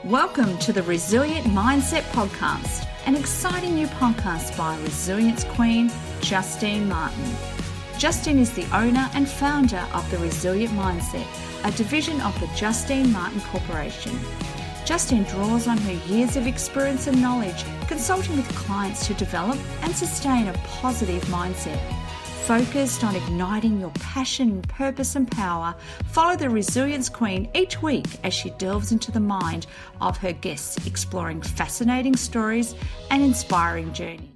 Welcome to the Resilient Mindset Podcast, an exciting new podcast by Resilience Queen, Justine Martin. Justine is the owner and founder of the Resilient Mindset, a division of the Justine Martin Corporation. Justine draws on her years of experience and knowledge consulting with clients to develop and sustain a positive mindset. Focused on igniting your passion, purpose and power, follow the Resilience Queen each week as she delves into the mind of her guests, exploring fascinating stories and inspiring journeys.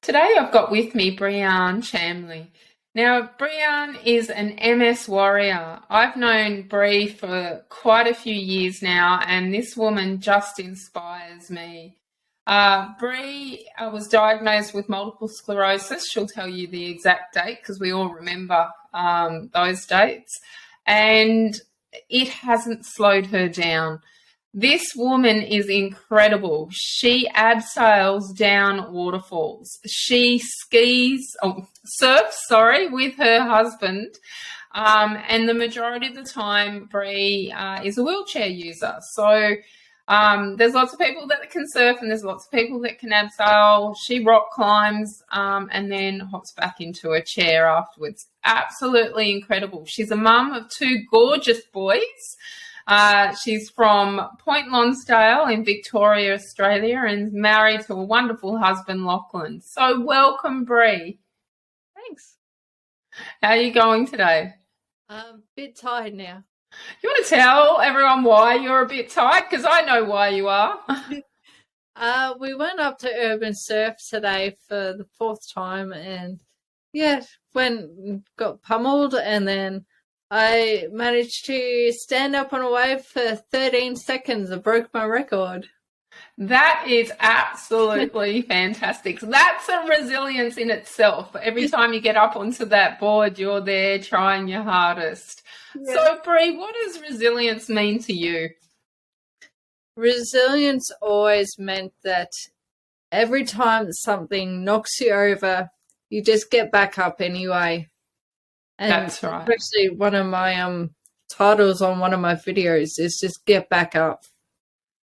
Today I've got with me Bree-Arne Manley. Now, Bree-Arne is an MS warrior. I've known Bree for quite a few years now, and this woman just inspires me. Bree was diagnosed with multiple sclerosis. She'll tell you the exact date because we all remember those dates. And it hasn't slowed her down. This woman is incredible. She abseils down waterfalls. She surfs, with her husband. And the majority of the time, Bree is a wheelchair user. So there's lots of people that can surf and there's lots of people that can abseil. She rock climbs and then hops back into a chair afterwards. Absolutely incredible. She's a mum of two gorgeous boys. She's from Point Lonsdale in Victoria, Australia, and married to a wonderful husband, Lachlan. So welcome, Bree. Thanks. How are you going today? I'm a bit tired now. You want to tell everyone why you're a bit tired? Because I know why you are. We went up to Urban Surf today for the fourth time and, got pummeled, and then I managed to stand up on a wave for 13 seconds. I broke my record. That is absolutely fantastic. That's a resilience in itself. Every time you get up onto that board, you're there trying your hardest. Yeah. So, Bree, what does resilience mean to you? Resilience always meant that every time something knocks you over, you just get back up anyway. And that's right. Actually, one of my titles on one of my videos is just get back up.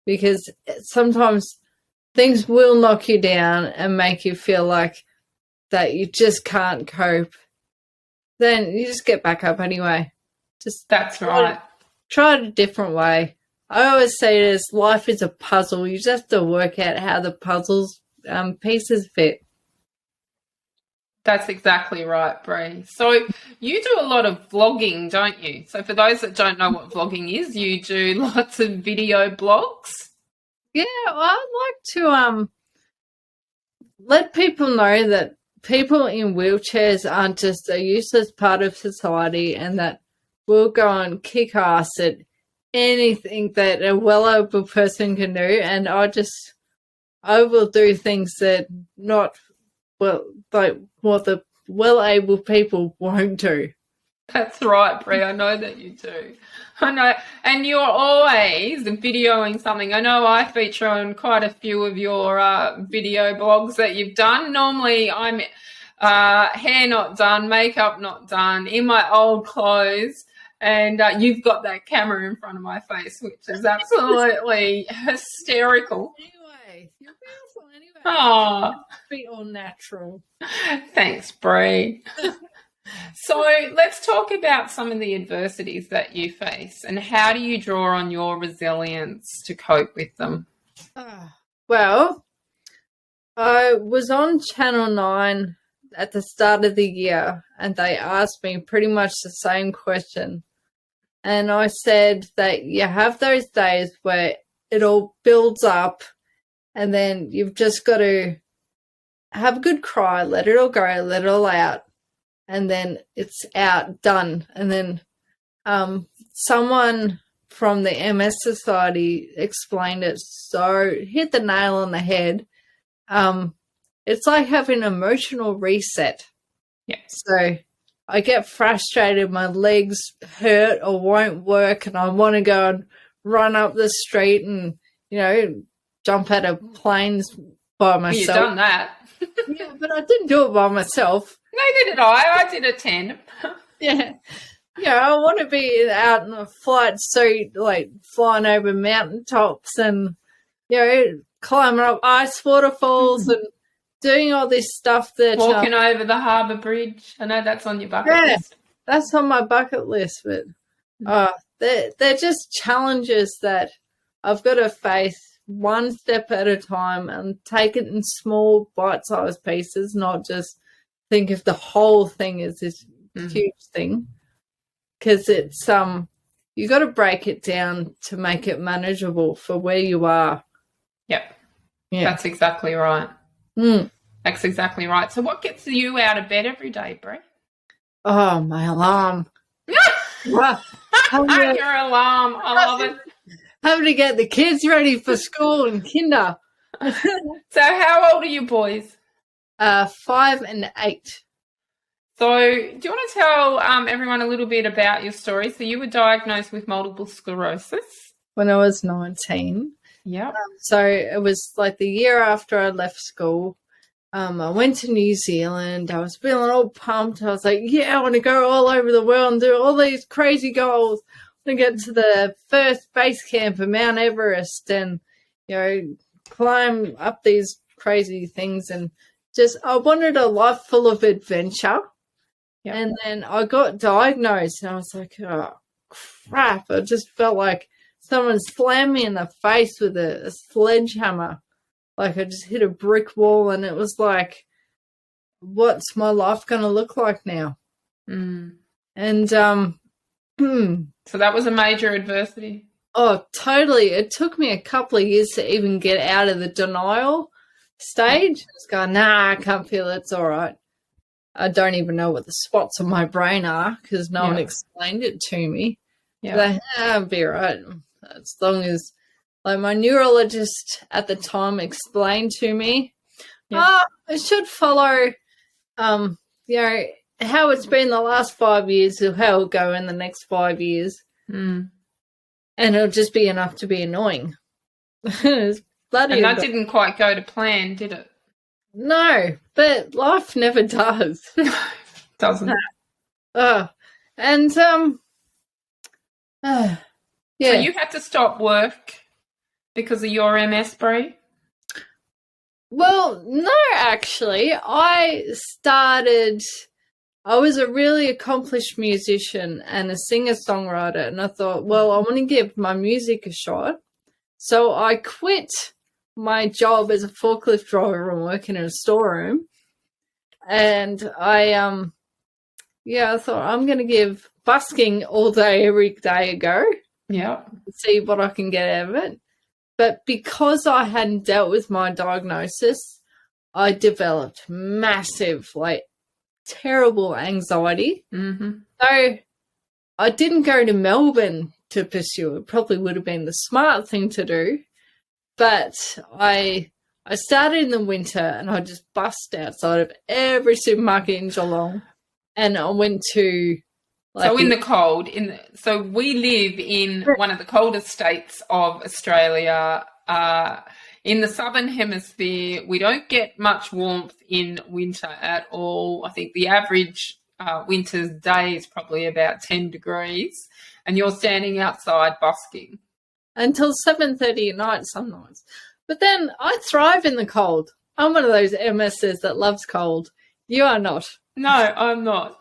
Because sometimes things will knock you down and make you feel like that you just can't cope. Then you just get back up anyway. That's right. Try it a different way. I always say this, life is a puzzle. You just have to work out how the puzzle's pieces fit. That's exactly right, Bree. So you do a lot of vlogging, don't you? So for those that don't know what vlogging is, you do lots of video blogs. Yeah, well, I'd like to let people know that people in wheelchairs aren't just a useless part of society, and that we'll go and kick ass at anything that a well-able person can do, and I will do things that not like what the well-able people won't do. That's right, Bree. I know that you do. I know. And you're always videoing something. I know I feature on quite a few of your video blogs that you've done. Normally I'm hair not done, makeup not done, in my old clothes. And you've got that camera in front of my face, which is absolutely hysterical. Anyway, you're beautiful anyway. Oh, be all natural. Thanks, Bree. So let's talk about some of the adversities that you face and how do you draw on your resilience to cope with them? Well, I was on Channel 9 at the start of the year and they asked me pretty much the same question. And I said that you have those days where it all builds up and then you've just got to have a good cry, let it all go, let it all out. And then it's out, done. And then someone from the MS Society explained it so, hit the nail on the head. It's like having an emotional reset. Yeah. So I get frustrated, my legs hurt or won't work, and I want to go and run up the street and, jump out of planes by myself. You've done that. Yeah, but I didn't do it by myself. Neither did I. I did a tandem. Yeah. I want to be out in a flight suit, like flying over mountaintops and, climbing up ice waterfalls and doing all this stuff that walking over the harbour bridge. I know that's on your bucket list. That's on my bucket list, but they're just challenges that I've got to face one step at a time and take it in small bite-sized pieces, not just think of the whole thing as this huge thing. Because it's you got to break it down to make it manageable for where you are. Yep. Yeah. That's exactly right. That's exactly right. So what gets you out of bed every day, Bree? Oh, my alarm. Your alarm. I love it. Having to get the kids ready for school and kinder. So how old are you boys? 5 and 8. So do you want to tell everyone a little bit about your story? So you were diagnosed with multiple sclerosis. When I was 19. Yeah. So it was like the year after I left school. I went to New Zealand. I was feeling all pumped. I was like, I want to go all over the world and do all these crazy goals. I want to get to the first base camp of Mount Everest and, climb up these crazy things. And I wanted a life full of adventure. Yep. And then I got diagnosed and I was like, oh, crap. I just felt like someone slammed me in the face with a sledgehammer. Like I just hit a brick wall and it was like, what's my life going to look like now? And so that was a major adversity. Oh, totally. It took me a couple of years to even get out of the denial stage. Just going, nah, I can't feel it. It's all right. I don't even know what the spots on my brain are because no one explained it to me. Yeah, I'll be right. As long as, like, my neurologist at the time explained to me, I should follow, how it's been the last 5 years or how it'll go in the next 5 years. And it'll just be enough to be annoying. And that didn't quite go to plan, did it? No, but life never does. Doesn't. So you had to stop work because of your MS, Bree? Well, no, actually. I was a really accomplished musician and a singer-songwriter, and I thought, well, I want to give my music a shot. So I quit my job as a forklift driver and working in a storeroom. And I thought I'm going to give busking all day, every day a go. Yeah. See what I can get out of it. But because I hadn't dealt with my diagnosis, I developed massive, terrible anxiety. So I didn't go to Melbourne to pursue it. Probably would have been the smart thing to do. But I started in the winter and I just bussed outside of every supermarket in Geelong. And I went to... So in the cold, so we live in one of the coldest states of Australia. In the southern hemisphere, we don't get much warmth in winter at all. I think the average winter's day is probably about 10 degrees, and you're standing outside busking. Until 7:30 at night some nights. But then I thrive in the cold. I'm one of those MSs that loves cold. You are not. No, I'm not.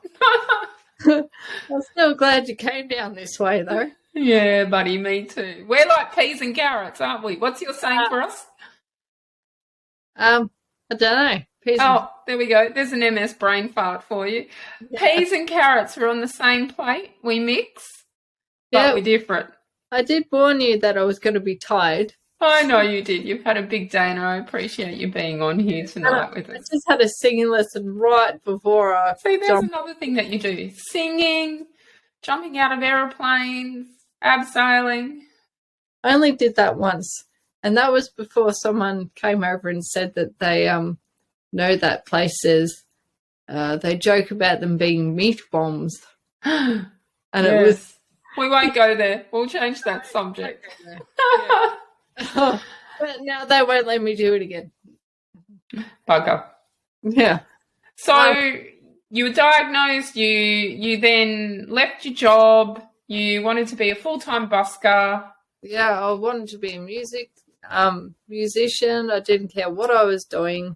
I'm still glad you came down this way, though. Yeah, buddy, me too. We're like peas and carrots, aren't we? What's your saying for us? I don't know. There we go. There's an MS brain fart for you. Yeah. Peas and carrots are on the same plate. We mix, but we're different. I did warn you that I was going to be tired. I know you did. You've had a big day, and I appreciate you being on here tonight with us. I just had a singing lesson right before I there's another thing that you do. Singing, jumping out of aeroplanes, abseiling. I only did that once, and that was before someone came over and said that they know that places, they joke about them being meat bombs. And it was... We won't go there. We'll change that subject. But now they won't let me do it again. Bugger. Yeah. So you were diagnosed, you then left your job, you wanted to be a full-time busker. Yeah, I wanted to be a musician. I didn't care what I was doing.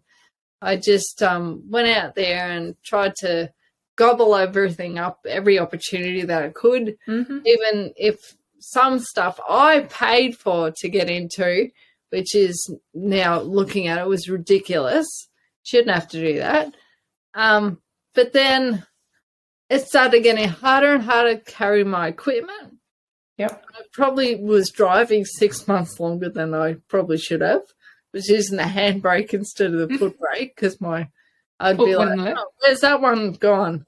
I just went out there and tried to gobble everything up, every opportunity that I could, even if some stuff I paid for to get into, which is now looking at it was ridiculous. Shouldn't have to do that. But then it started getting harder and harder to carry my equipment. Yep. I probably was driving 6 months longer than I probably should have. Was using the handbrake instead of the foot brake because I'd be like, oh, where's that one gone?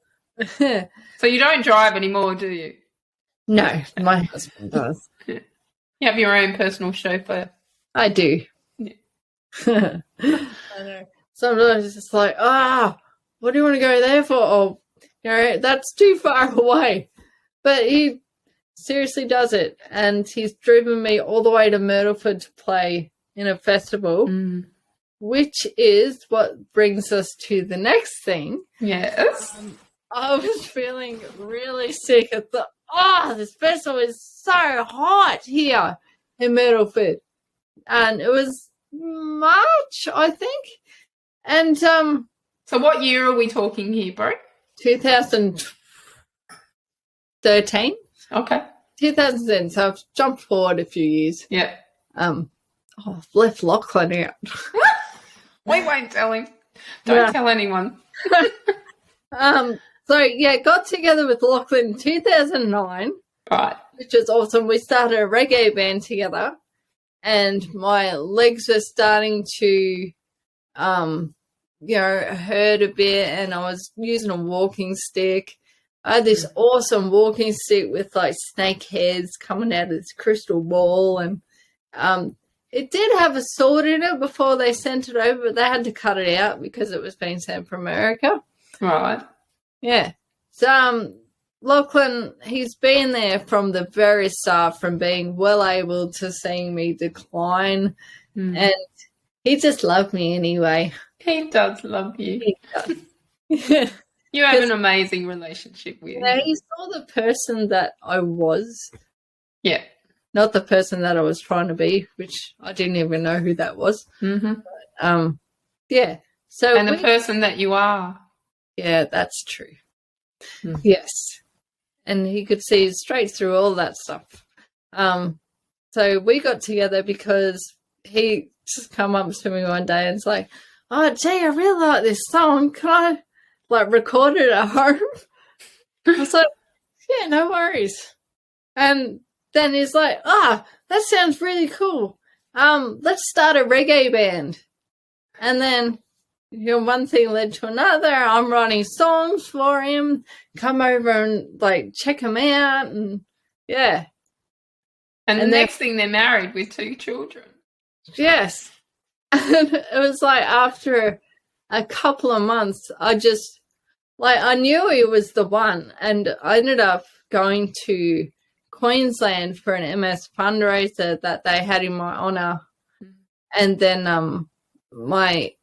So you don't drive anymore, do you? No, my husband does. You have your own personal chauffeur. I do. Yeah. I know. Sometimes it's like, what do you want to go there for? Oh, that's too far away. But he seriously does it. And he's driven me all the way to Myrtleford to play in a festival, which is what brings us to the next thing. Yes. I was feeling really sick. I thought, this festival is so hot here in Myrtleford. And it was March, I think. And so what year are we talking here, bro? 2013. Okay. 2010. So I've jumped forward a few years. Yeah. I've left Lachlan out. We won't tell him. Don't tell anyone. So yeah, got together with Lachlan in 2009. Right. Which was awesome. We started a reggae band together. And my legs were starting to, hurt a bit, and I was using a walking stick. I had this awesome walking stick with like snake heads coming out of this crystal ball, and it did have a sword in it before they sent it over, but they had to cut it out because it was being sent from America. Right. Yeah. So Lachlan, he's been there from the very start, from being well able to seeing me decline, and he just loved me anyway. He does love you. He does. You have an amazing relationship with him. He saw the person that I was. Yeah. Not the person that I was trying to be, which I didn't even know who that was. Mm-hmm. But, yeah. So the person that you are. Yeah, that's true. Yes. And he could see straight through all that stuff. So we got together because he just come up to me one day and it's like, oh, gee, I really like this song. Can I, record it at home? I was like, yeah, no worries. And then he's like, that sounds really cool. Let's start a reggae band. And then one thing led to another. I'm writing songs for him. Come over and check him out, and yeah. And the next thing, they're married with 2 children. Yes. And it was after a couple of months, I just I knew he was the one, and I ended up going to Queensland for an MS fundraiser that they had in my honour, and then my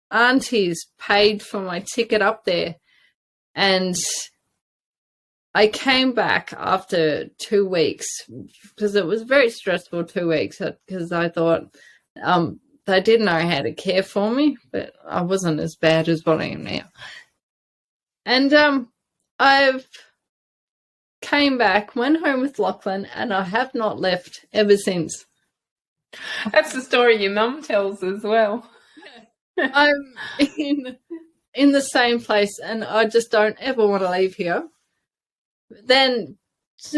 aunties paid for my ticket up there, and I came back after 2 weeks because it was very stressful 2 weeks because I thought they didn't know how to care for me, but I wasn't as bad as what I am now. And I've came back, went home with Lachlan, and I have not left ever since. That's the story your mum tells as well. I'm in the same place, and I just don't ever want to leave here. Then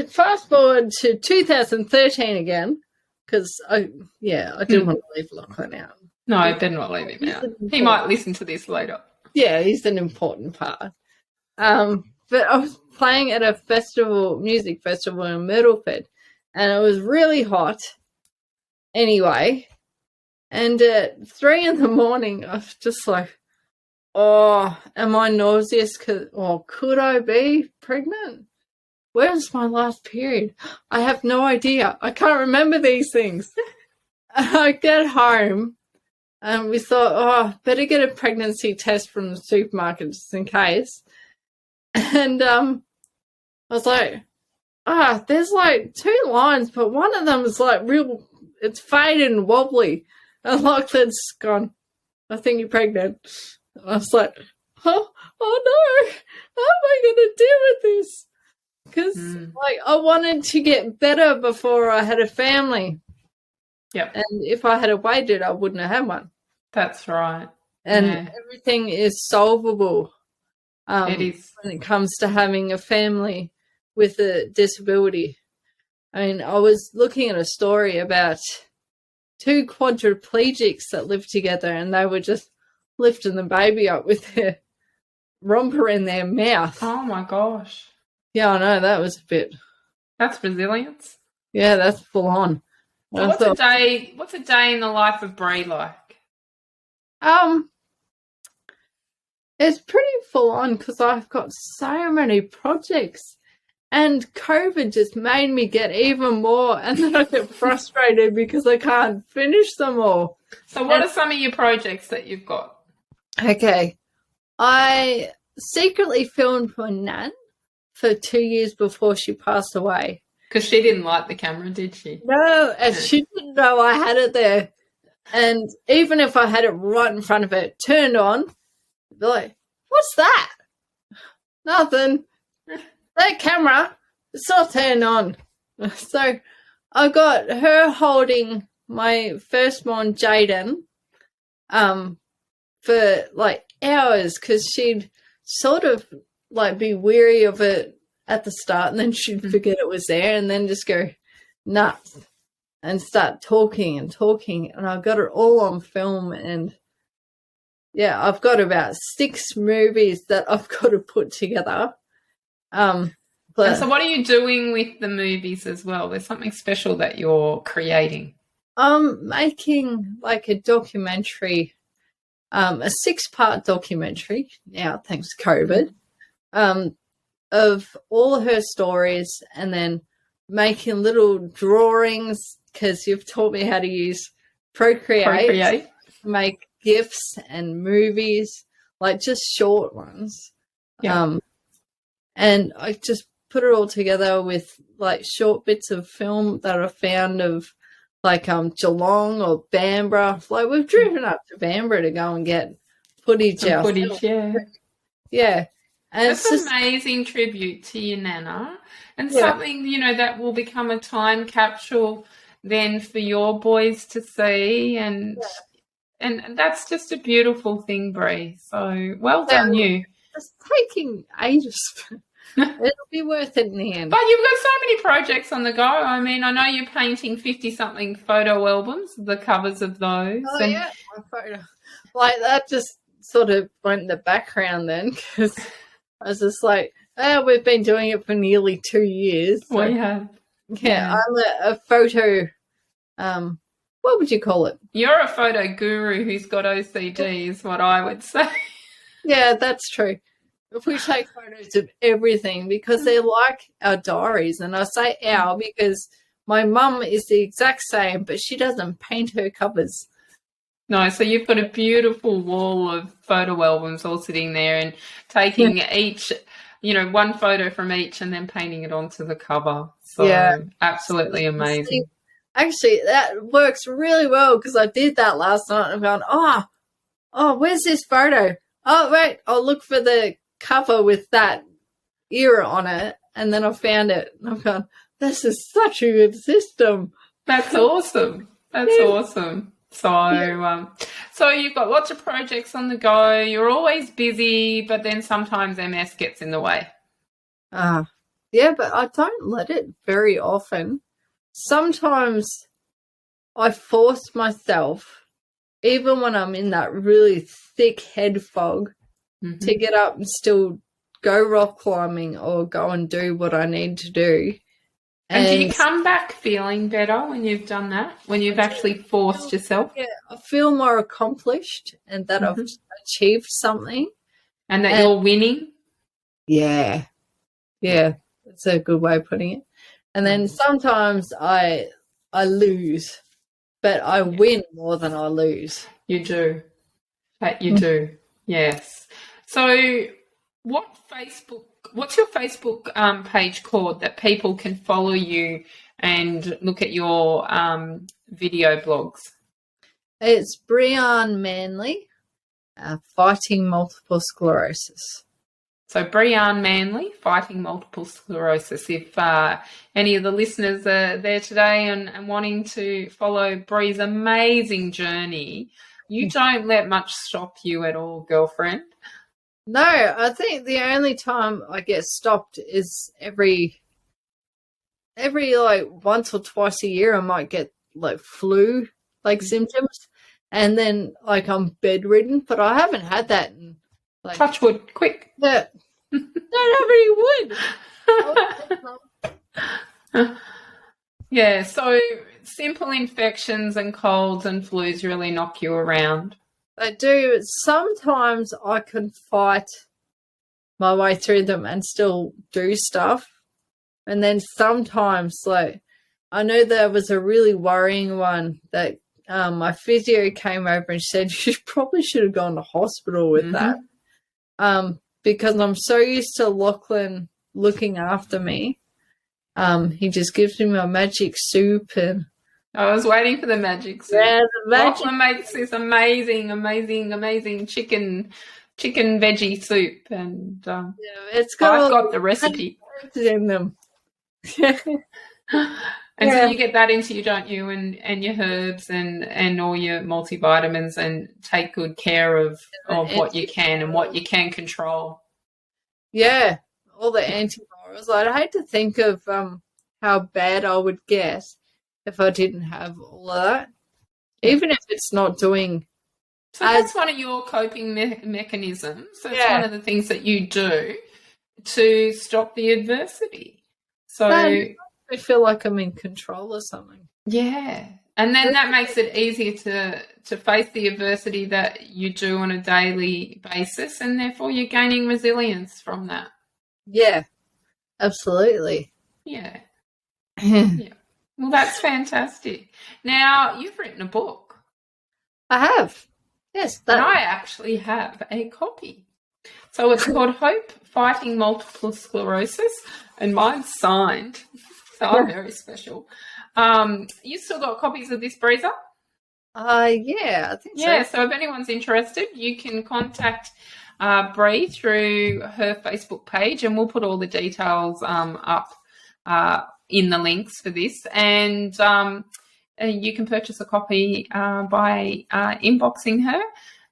fast forward to 2013 again, because I didn't want to leave Lachlan out. No, I better not leave him out. He might listen to this later. Yeah, he's an important part. But I was playing at a music festival in Myrtleford, and it was really hot anyway. And at 3 a.m, I was just like, oh, am I nauseous? Could I be pregnant? Where's my last period? I have no idea. I can't remember these things. I get home, and we thought, better get a pregnancy test from the supermarket just in case. And I was like, there's like 2 lines, but one of them is like it's faded and wobbly. And Lachlan's gone, I think you're pregnant. And I was like, oh no, how am I going to deal with this? Because like I wanted to get better before I had a family. Yep. And if I had waited, I wouldn't have had one. That's right. And everything is solvable. It is. When it comes to having a family with a disability. I mean, I was looking at a story about 2 quadriplegics that lived together, and they were just lifting the baby up with their romper in their mouth. Oh my gosh. Yeah, I know, that was a bit. That's resilience. Yeah, that's full on. So what's a day in the life of Bree like? It's pretty full on because I've got so many projects, and COVID just made me get even more, and then I get frustrated because I can't finish them all. So what are some of your projects that you've got? Okay. I secretly filmed for Nan for 2 years before she passed away. Because she didn't like the camera, did she? No, and she didn't know I had it there. And even if I had it right in front of her, turned on, I'd be like, what's that? Nothing. That camera, it's not turned on. So I got her holding my firstborn, Jaden, for like hours because she'd sort of like be weary of it at the start, and then she'd forget it was there and then just go nuts and start talking, and I got it all on film. And yeah, I've got about 6 movies that I've got to put together. And so what are you doing with the movies as well? There's something special that you're creating. I'm making like a documentary, a 6-part documentary now, thanks to COVID, of all her stories, and then making little drawings because you've taught me how to use Procreate. Make GIFs and movies, like just short ones. Yeah. And I just put it all together with like short bits of film that I found of like Geelong or Bamborough. Like we've driven up to Bamborough to go and get footage. Yeah. And that's an amazing tribute to your Nana, and something, that will become a time capsule then for your boys to see, and that's just a beautiful thing, Bree. So well done, you. It's taking ages. It'll be worth it in the end. But you've got so many projects on the go. I mean, I know you're painting 50-something photo albums, the covers of those. Oh, yeah, my photo. Like that just sort of went in the background then, because I was just like, we've been doing it for nearly 2 years. So, we have. Yeah, I'm a photo, what would you call it? You're a photo guru who's got OCD is what I would say. Yeah, that's true. If we take photos of everything, because they're like our diaries, and I say our because my mum is the exact same, but she doesn't paint her covers. No, so you've got a beautiful wall of photo albums all sitting there and taking each, one photo from each and then painting it onto the cover. So absolutely amazing. Actually, that works really well because I did that last night and I'm going, oh, where's this photo? Oh, wait, I'll look for the cover with that era on it, and then I found it. And I've gone, this is such a good system. That's awesome. That's awesome. So, so you've got lots of projects on the go. You're always busy, but then sometimes MS gets in the way. Yeah, but I don't let it very often. Sometimes I force myself, even when I'm in that really thick head fog, to get up and still go rock climbing or go and do what I need to do. And do you come back feeling better when you've done that, when you've actually forced yourself? Yeah, I feel more accomplished and that I've achieved something. And that you're winning? Yeah. Yeah, that's a good way of putting it. And then sometimes I lose, but I win more than I lose. You do. You do, yes. So what Facebook what's your Facebook page called that people can follow you and look at your video blogs? It's Bree-Arne Manley, Fighting Multiple Sclerosis. So Bree-Arne Manley, Fighting Multiple Sclerosis. If any of the listeners are there today and wanting to follow Bree's amazing journey, you don't let much stop you at all, girlfriend. No, I think the only time I get stopped is every like once or twice a year I might get like flu symptoms, and then like I'm bedridden, but I haven't had that in like touch wood, quick. Yeah. Don't have any wood. Yeah, so simple infections and colds and flus really knock you around. They do. Sometimes I can fight my way through them and still do stuff. And then sometimes, like, I know there was a really worrying one that my physio came over and said, you probably should have gone to hospital with that. Because I'm so used to Lachlan looking after me. He just gives me my magic soup, and I was waiting for the magic soup. Yeah, the magic. Lachlan makes this amazing chicken veggie soup, and it's got I've got the recipe in them. And so you get that into you, don't you? And your herbs and all your multivitamins, and take good care of what you can and what you can control. Yeah, all the antivirals. I'd hate to think of how bad I would get if I didn't have all of that. Even if it's not doing. So that's one of your coping mechanisms. That's one of the things that you do to stop the adversity. So I feel like I'm in control of something. Yeah. And then that makes it easier to face the adversity that you do on a daily basis, and therefore you're gaining resilience from that. Yeah, absolutely. Yeah. Yeah. Well, that's fantastic. Now, you've written a book. I have. Yes. And I actually have a copy. So it's called Hope, Fighting Multiple Sclerosis, and mine's signed. So I'm very special. You still got copies of this, Breezer? Yeah, I think so. Yeah, so if anyone's interested, you can contact Bree through her Facebook page, and we'll put all the details up in the links for this. And you can purchase a copy by inboxing her.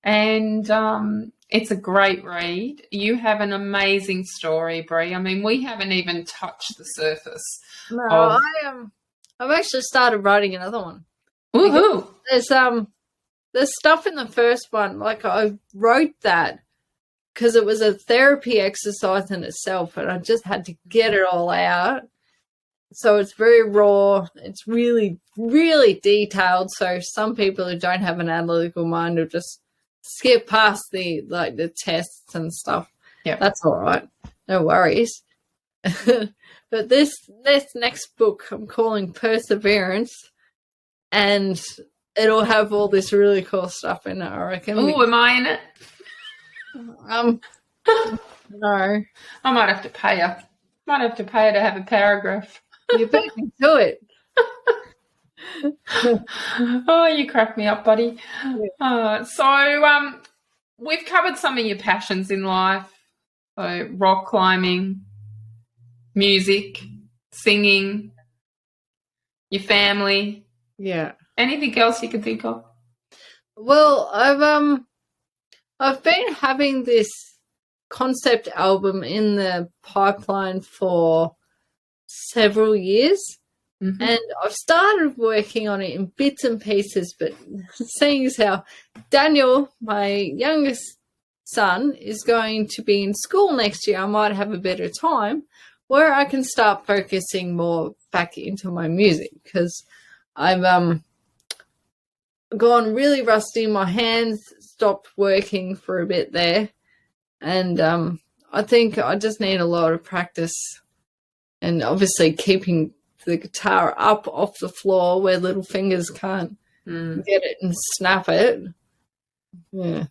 And it's a great read. You have an amazing story, Bree. I mean, we haven't even touched the surface. No, I've actually started writing another one. Woohoo! There's stuff in the first one, like I wrote that because it was a therapy exercise in itself, and I just had to get it all out. So it's very raw. It's really, really detailed. So some people who don't have an analytical mind will just skip past the tests and stuff. Yeah, that's all right. No worries. But this next book I'm calling Perseverance, and it'll have all this really cool stuff in it, I reckon. Oh, am I in it? No. I might have to pay her. To have a paragraph. You beat me to it. Oh, you crack me up, buddy. So we've covered some of your passions in life. So rock climbing, music, singing, your family. Yeah. Anything else you could think of? Well, I've been having this concept album in the pipeline for several years. Mm-hmm. And I've started working on it in bits and pieces, but seeing as how Daniel, my youngest son, is going to be in school next year, I might have a better time where I can start focusing more back into my music, because I've gone really rusty. My hands stopped working for a bit there, and I think I just need a lot of practice, and obviously keeping the guitar up off the floor where little fingers can't get it and snap it. Yeah.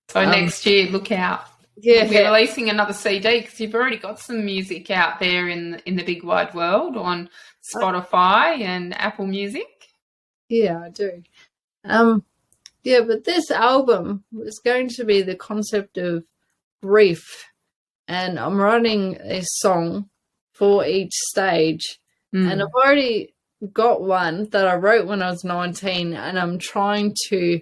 So next year, look out. You'll be Yeah. releasing another CD because you've already got some music out there in the big wide world on Spotify and Apple Music. Yeah, I do. Yeah, but this album is going to be the concept of grief, and I'm writing a song for each stage, and I've already got one that I wrote when I was 19, and I'm trying to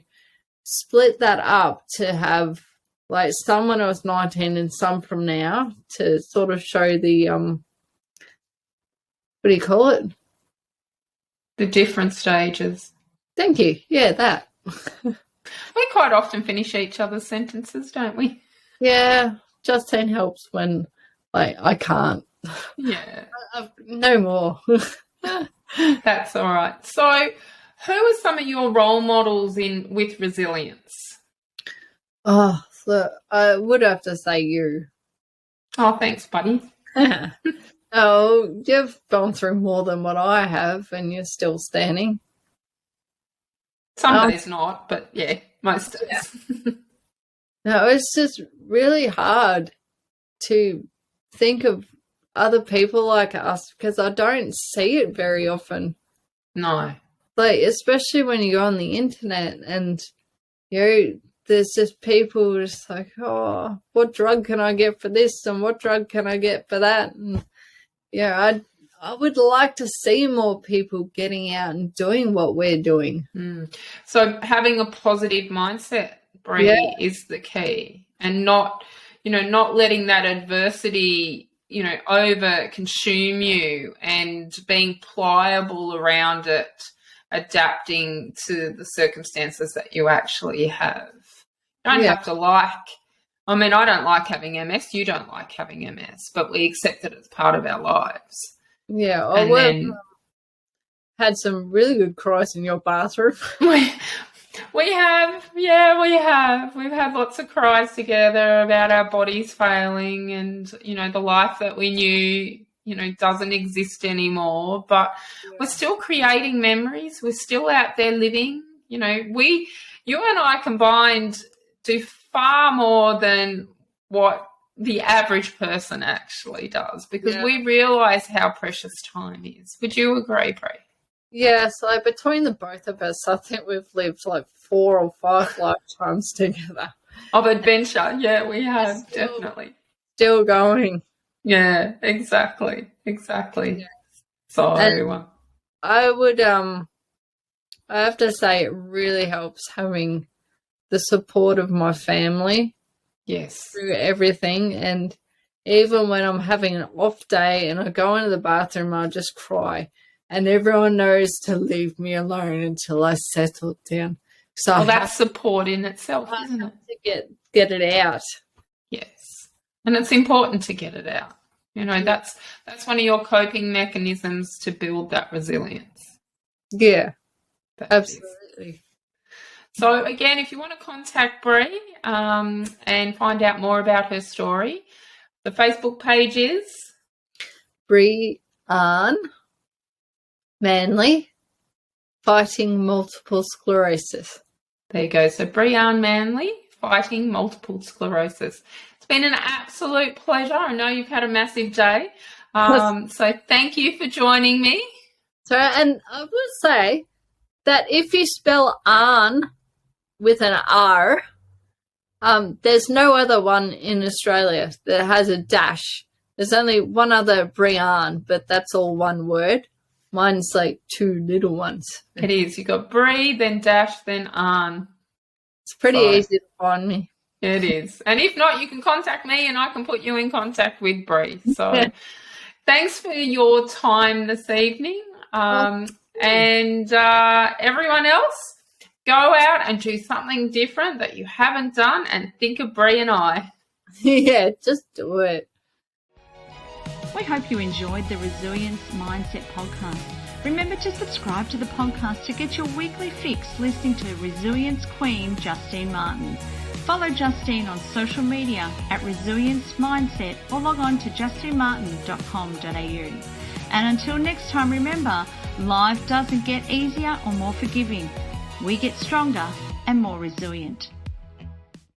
split that up to have like some when I was 19 and some from now to sort of show the what do you call it? The different stages. Thank you. Yeah, that. We quite often finish each other's sentences, don't we? Yeah, Justine helps when like I can't. Yeah. No more. That's all right. So, who are some of your role models with resilience? Oh, so I would have to say you. Oh, thanks, buddy. Oh, you've gone through more than what I have, and you're still standing. Some days not, but yeah, most days. Yeah. No, it's just really hard to think of other people like us because I don't see it very often. No. Like, especially when you go on the internet and, you know, there's just people just like, oh, what drug can I get for this and what drug can I get for that? And, yeah, I would like to see more people getting out and doing what we're doing. So having a positive mindset, Bree, is the key, and not letting that adversity, over consume you, and being pliable around it, adapting to the circumstances that you actually have. You don't have to I don't like having MS, you don't like having MS, but we accept it as part of our lives. Yeah, And we've had some really good cries in your bathroom. We have. We've had lots of cries together about our bodies failing and, the life that we knew, doesn't exist anymore. But we're still creating memories. We're still out there living. You and I combined do far more than what the average person actually does, because we realise how precious time is. Would you agree, Bree? Yeah, so between the both of us, I think we've lived like 4 or 5 lifetimes together. Of adventure, yeah, we have, definitely. Still going. Yeah, exactly. Yeah. So I would I have to say it really helps having the support of my family. Yes. Through everything, and even when I'm having an off day and I go into the bathroom, I'll just cry. And everyone knows to leave me alone until I settle down. So that's support in itself, isn't it? To get it out. Yes. And it's important to get it out. That's one of your coping mechanisms to build that resilience. Yeah. Absolutely. So again, if you want to contact Bree and find out more about her story, the Facebook page is Bree-Arne Manley, fighting multiple sclerosis. There you go. So Bree-Arne Manley, fighting multiple sclerosis. It's been an absolute pleasure. I know you've had a massive day. So thank you for joining me. So, and I would say that if you spell Arne with an R, there's no other one in Australia that has a dash. There's only one other Bree-Arne, but that's all one word. Mine's like 2 little ones. It is. You got Bree, then dash, then Arne. It's pretty easy to find me. It is. And if not, you can contact me and I can put you in contact with Bree. So thanks for your time this evening. And everyone else, go out and do something different that you haven't done and think of Bree and I. Yeah, just do it. We hope you enjoyed the Resilience Mindset podcast. Remember to subscribe to the podcast to get your weekly fix listening to Resilience Queen Justine Martin. Follow Justine on social media at Resilience Mindset or log on to justinemartin.com.au. And until next time, remember, life doesn't get easier or more forgiving. We get stronger and more resilient.